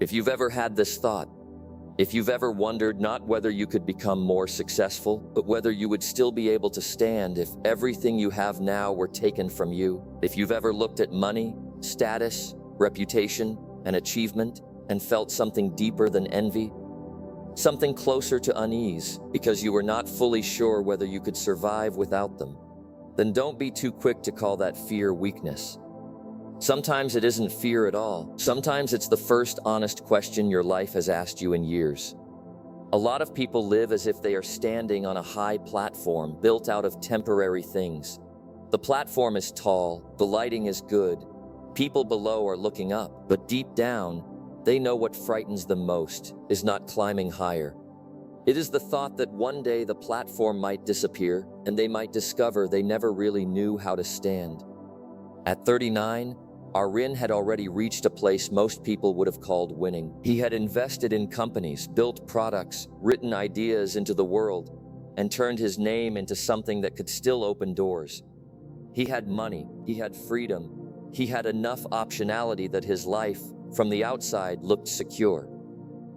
If you've ever had this thought, if you've ever wondered not whether you could become more successful, but whether you would still be able to stand if everything you have now were taken from you, if you've ever looked at money, status, reputation, and achievement and felt something deeper than envy, something closer to unease because you were not fully sure whether you could survive without them, then don't be too quick to call that fear weakness. Sometimes it isn't fear at all. Sometimes it's the first honest question your life has asked you in years. A lot of people live as if they are standing on a high platform built out of temporary things. The platform is tall, the lighting is good, people below are looking up, but deep down, they know what frightens them most is not climbing higher. It is the thought that one day the platform might disappear and they might discover they never really knew how to stand. At 39, Arin had already reached a place most people would have called winning. He had invested in companies, built products, written ideas into the world, and turned his name into something that could still open doors. He had money, he had freedom, he had enough optionality that his life, from the outside, looked secure.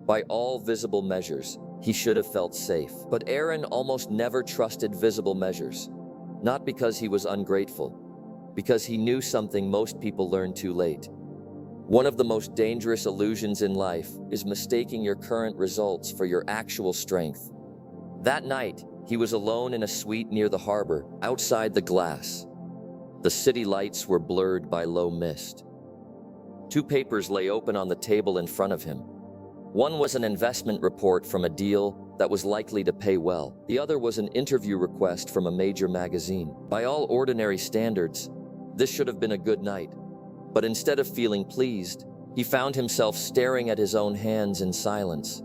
By all visible measures, he should have felt safe. But Arin almost never trusted visible measures, not because he was ungrateful, because he knew something most people learn too late. One of the most dangerous illusions in life is mistaking your current results for your actual strength. That night, he was alone in a suite near the harbor, outside the glass. The city lights were blurred by low mist. Two papers lay open on the table in front of him. One was an investment report from a deal that was likely to pay well. The other was an interview request from a major magazine. By all ordinary standards, this should have been a good night. But instead of feeling pleased, he found himself staring at his own hands in silence.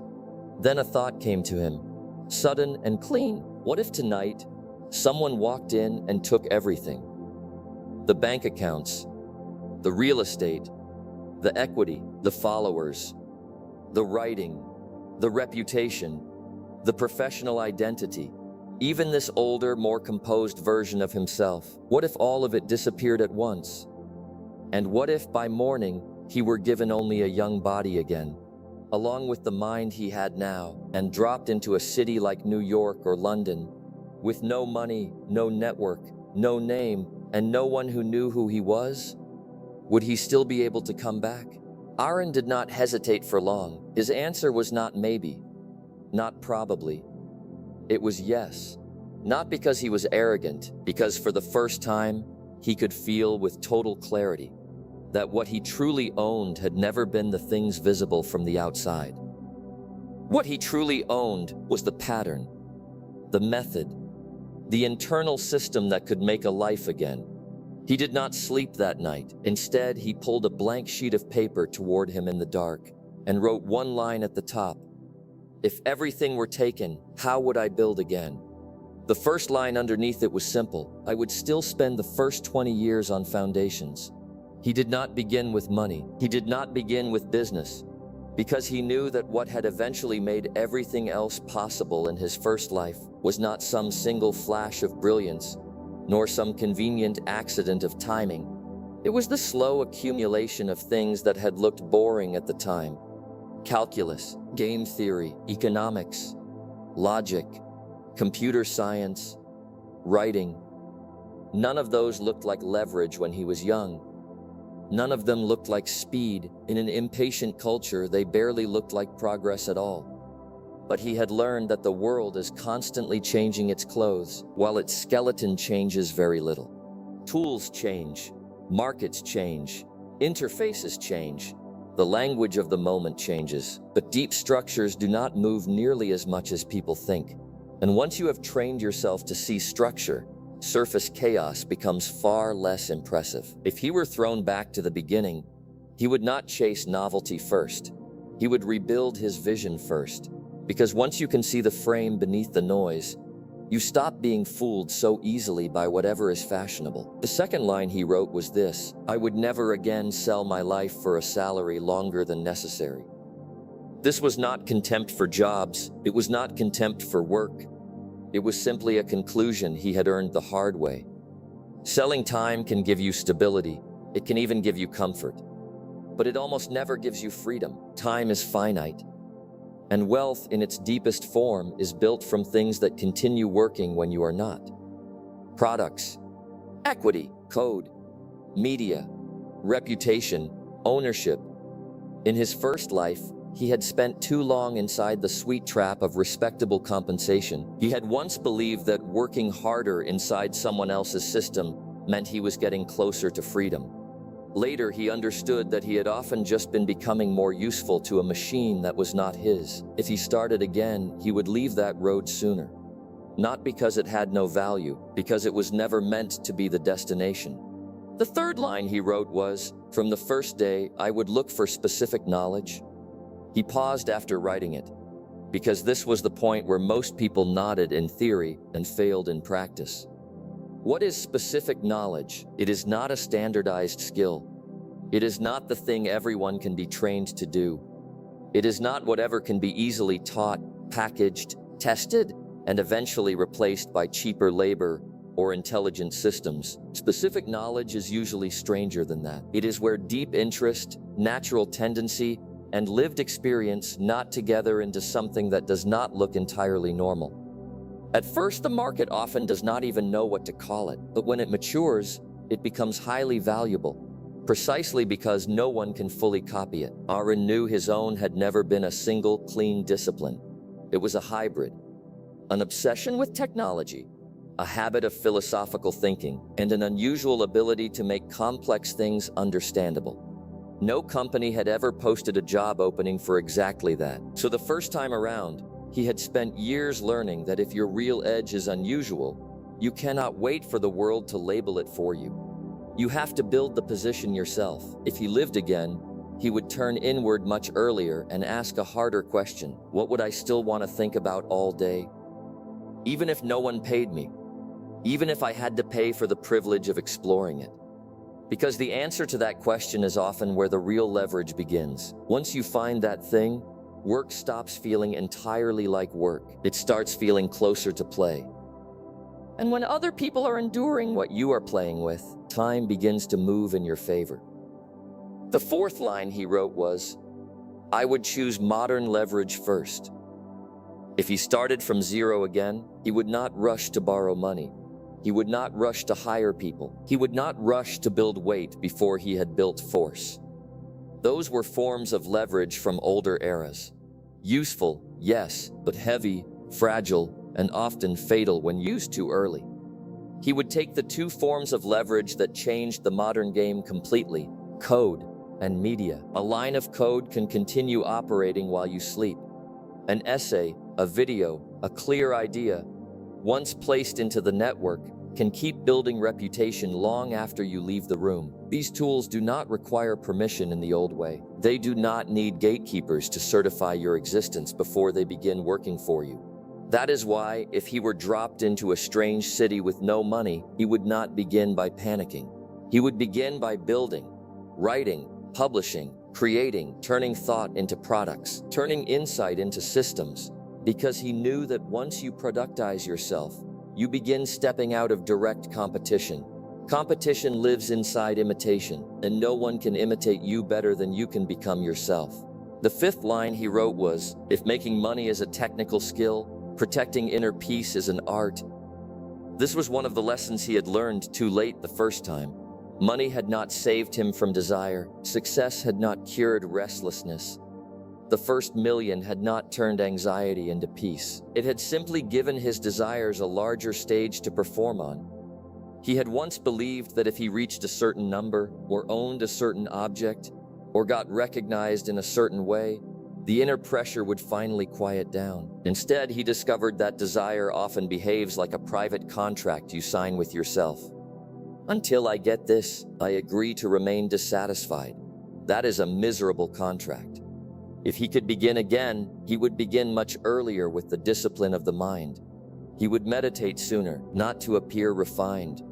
Then a thought came to him, sudden and clean. What if tonight, someone walked in and took everything? The bank accounts, the real estate, the equity, the followers, the writing, the reputation, the professional identity, even this older, more composed version of himself. What if all of it disappeared at once? And what if by morning he were given only a young body again, along with the mind he had now, and dropped into a city like New York or London, with no money, no network, no name, and no one who knew who he was? Would he still be able to come back? Arin did not hesitate for long. His answer was not maybe, not probably. It was yes. Not because he was arrogant, because for the first time, he could feel with total clarity that what he truly owned had never been the things visible from the outside. What he truly owned was the pattern, the method, the internal system that could make a life again. He did not sleep that night. Instead, he pulled a blank sheet of paper toward him in the dark and wrote one line at the top. If everything were taken, how would I build again? The first line underneath it was simple. I would still spend the first 20 years on foundations. He did not begin with money. He did not begin with business, because he knew that what had eventually made everything else possible in his first life was not some single flash of brilliance, nor some convenient accident of timing. It was the slow accumulation of things that had looked boring at the time. Calculus, game theory, economics, logic, computer science, writing. None of those looked like leverage when he was young. None of them looked like speed. In an impatient culture, they barely looked like progress at all. But he had learned that the world is constantly changing its clothes, while its skeleton changes very little. Tools change, markets change, interfaces change. The language of the moment changes, but deep structures do not move nearly as much as people think. And once you have trained yourself to see structure, surface chaos becomes far less impressive. If he were thrown back to the beginning, he would not chase novelty first. He would rebuild his vision first. Because once you can see the frame beneath the noise, you stop being fooled so easily by whatever is fashionable. The second line he wrote was this: I would never again sell my life for a salary longer than necessary. This was not contempt for jobs. It was not contempt for work. It was simply a conclusion he had earned the hard way. Selling time can give you stability. It can even give you comfort. but it almost never gives you freedom. Time is finite, and wealth in its deepest form is built from things that continue working when you are not. Products, equity, code, media, reputation, ownership. In his first life, he had spent too long inside the sweet trap of respectable compensation. He had once believed that working harder inside someone else's system meant he was getting closer to freedom. Later, he understood that he had often just been becoming more useful to a machine that was not his. If he started again, he would leave that road sooner. Not because it had no value, because it was never meant to be the destination. The third line he wrote was, "From the first day, I would look for specific knowledge." He paused after writing it, because this was the point where most people nodded in theory and failed in practice. What is specific knowledge? It is not a standardized skill. It is not the thing everyone can be trained to do. It is not whatever can be easily taught, packaged, tested, and eventually replaced by cheaper labor or intelligent systems. Specific knowledge is usually stranger than that. It is where deep interest, natural tendency, and lived experience knot together into something that does not look entirely normal. At first, the market often does not even know what to call it, but when it matures, it becomes highly valuable, precisely because no one can fully copy it. Arin knew his own had never been a single, clean discipline. It was a hybrid, an obsession with technology, a habit of philosophical thinking, and an unusual ability to make complex things understandable. No company had ever posted a job opening for exactly that. So the first time around, he had spent years learning that if your real edge is unusual, you cannot wait for the world to label it for you. You have to build the position yourself. If he lived again, he would turn inward much earlier and ask a harder question. What would I still want to think about all day? Even if no one paid me, even if I had to pay for the privilege of exploring it. Because the answer to that question is often where the real leverage begins. Once you find that thing, work stops feeling entirely like work. It starts feeling closer to play. And when other people are enduring what you are playing with, time begins to move in your favor. The fourth line he wrote was, "I would choose modern leverage first." If he started from zero again, he would not rush to borrow money. He would not rush to hire people. He would not rush to build weight before he had built force. Those were forms of leverage from older eras. Useful, yes, but heavy, fragile, and often fatal when used too early. He would take the two forms of leverage that changed the modern game completely: code and media. A line of code can continue operating while you sleep. An essay, a video, a clear idea, once placed into the network, can keep building reputation long after you leave the room. These tools do not require permission in the old way. They do not need gatekeepers to certify your existence before they begin working for you. That is why, if he were dropped into a strange city with no money, he would not begin by panicking. He would begin by building, writing, publishing, creating, turning thought into products, turning insight into systems, because he knew that once you productize yourself, you begin stepping out of direct competition. Competition lives inside imitation, and no one can imitate you better than you can become yourself. The fifth line he wrote was, "If making money is a technical skill, protecting inner peace is an art." This was one of the lessons he had learned too late the first time. Money had not saved him from desire. Success had not cured restlessness. The first million had not turned anxiety into peace. It had simply given his desires a larger stage to perform on. He had once believed that if he reached a certain number, or owned a certain object, or got recognized in a certain way, the inner pressure would finally quiet down. Instead, he discovered that desire often behaves like a private contract you sign with yourself. Until I get this, I agree to remain dissatisfied. That is a miserable contract. If he could begin again, he would begin much earlier with the discipline of the mind. He would meditate sooner, not to appear refined,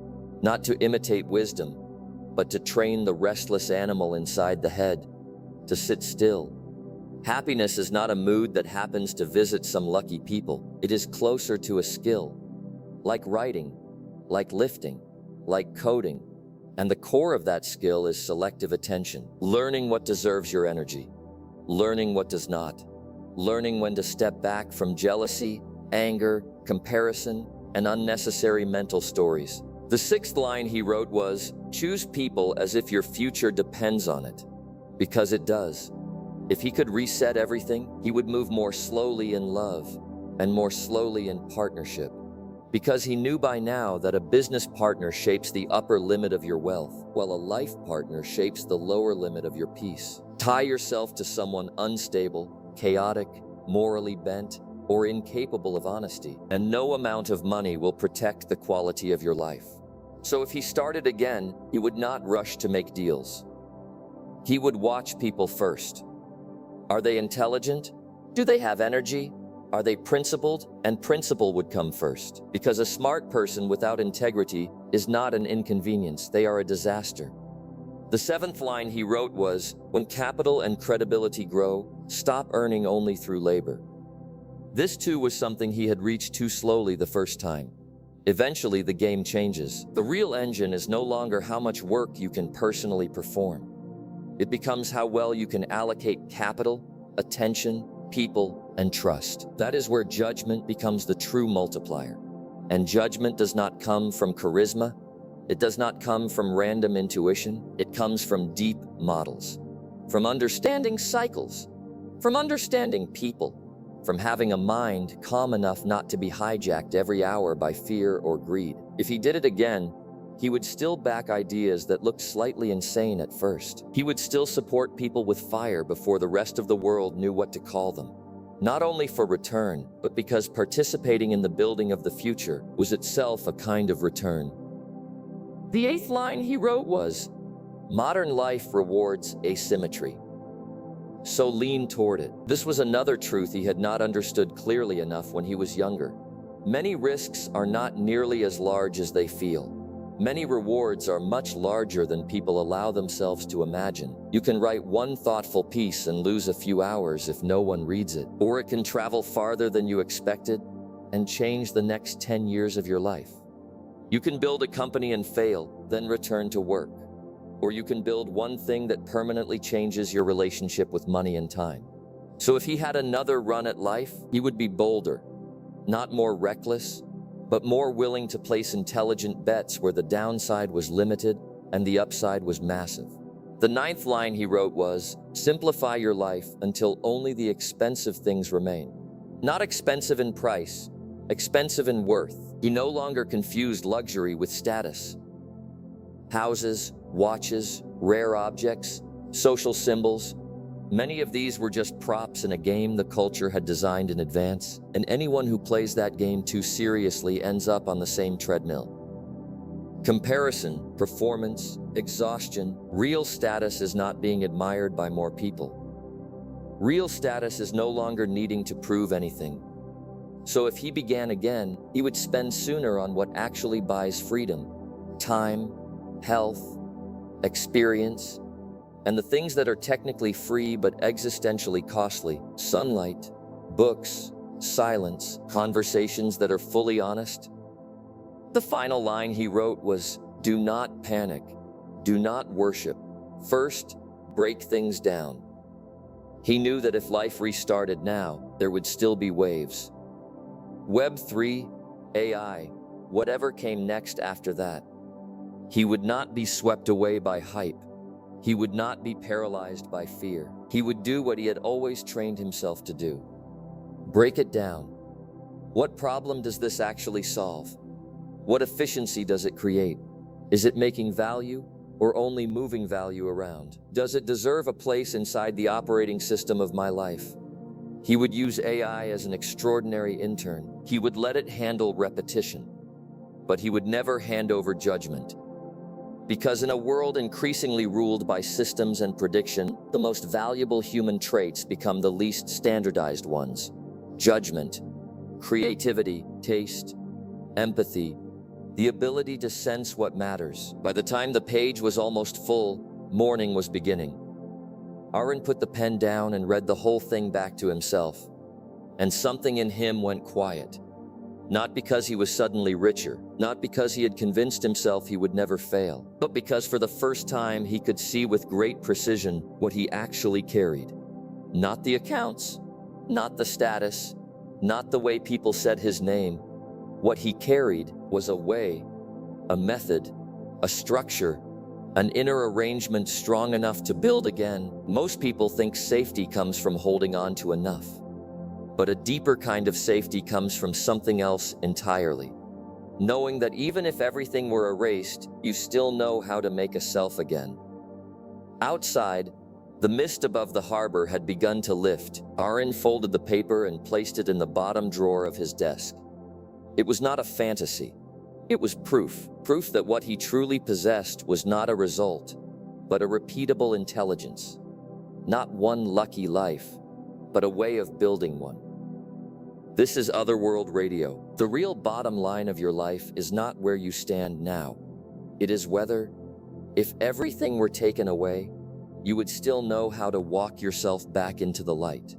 not to imitate wisdom, but to train the restless animal inside the head, to sit still. Happiness is not a mood that happens to visit some lucky people. It is closer to a skill, like writing, like lifting, like coding, And the core of that skill is selective attention, learning what deserves your energy, learning what does not, learning when to step back from jealousy, anger, comparison, and unnecessary mental stories. The sixth line he wrote was, "Choose people as if your future depends on it." Because it does. If he could reset everything, he would move more slowly in love and more slowly in partnership. Because he knew by now that a business partner shapes the upper limit of your wealth, while a life partner shapes the lower limit of your peace. Tie yourself to someone unstable, chaotic, morally bent, or incapable of honesty, and no amount of money will protect the quality of your life. So if he started again, he would not rush to make deals. He would watch people first. Are they intelligent? Do they have energy? Are they principled? And principle would come first. Because a smart person without integrity is not an inconvenience, they are a disaster. The seventh line he wrote was, "When capital and credibility grow, stop earning only through labor." This too was something he had reached too slowly the first time. Eventually, the game changes. The real engine is no longer how much work you can personally perform. It becomes how well you can allocate capital, attention, people, and trust. That is where judgment becomes the true multiplier. And judgment does not come from charisma. It does not come from random intuition. It comes from deep models, from understanding cycles, from understanding people, from having a mind calm enough not to be hijacked every hour by fear or greed. If he did it again, he would still back ideas that looked slightly insane at first. He would still support people with fire before the rest of the world knew what to call them. Not only for return, but because participating in the building of the future was itself a kind of return. The eighth line he wrote was, "Modern life rewards asymmetry. So lean toward it." This was another truth he had not understood clearly enough when he was younger. Many risks are not nearly as large as they feel. Many rewards are much larger than people allow themselves to imagine. You can write one thoughtful piece and lose a few hours if no one reads it. Or it can travel farther than you expected and change the next 10 years of your life. You can build a company and fail, then return to work. Or you can build one thing that permanently changes your relationship with money and time. So if he had another run at life, he would be bolder, not more reckless, but more willing to place intelligent bets where the downside was limited and the upside was massive. The ninth line he wrote was, "Simplify your life until only the expensive things remain." Not expensive in price, expensive in worth. He no longer confused luxury with status. Houses, watches, rare objects, social symbols, many of these were just props in a game the culture had designed in advance, and anyone who plays that game too seriously ends up on the same treadmill. Comparison, performance, exhaustion, real status is not being admired by more people. Real status is no longer needing to prove anything. So if he began again, he would spend sooner on what actually buys freedom, time, health, experience, and the things that are technically free but existentially costly: sunlight, books, silence, conversations that are fully honest. The final line he wrote was, "Do not panic, do not worship. First, break things down." He knew that if life restarted now, there would still be waves. Web3, AI, whatever came next after that. He would not be swept away by hype. He would not be paralyzed by fear. He would do what he had always trained himself to do. Break it down. What problem does this actually solve? What efficiency does it create? Is it making value or only moving value around? Does it deserve a place inside the operating system of my life? He would use AI as an extraordinary intern. He would let it handle repetition, but he would never hand over judgment. Because in a world increasingly ruled by systems and prediction, the most valuable human traits become the least standardized ones. Judgment, creativity, taste, empathy, the ability to sense what matters. By the time the page was almost full, morning was beginning. Arin put the pen down and read the whole thing back to himself, and something in him went quiet. Not because he was suddenly richer, not because he had convinced himself he would never fail, but because for the first time he could see with great precision what he actually carried. Not the accounts, not the status, not the way people said his name. What he carried was a way, a method, a structure, an inner arrangement strong enough to build again. Most people think safety comes from holding on to enough. But a deeper kind of safety comes from something else entirely. Knowing that even if everything were erased, you still know how to make a self again. Outside, the mist above the harbor had begun to lift. Arin folded the paper and placed it in the bottom drawer of his desk. It was not a fantasy. It was proof that what he truly possessed was not a result, but a repeatable intelligence. Not one lucky life, but a way of building one. This is Otherworld Radio. The real bottom line of your life is not where you stand now. It is whether, if everything were taken away, you would still know how to walk yourself back into the light.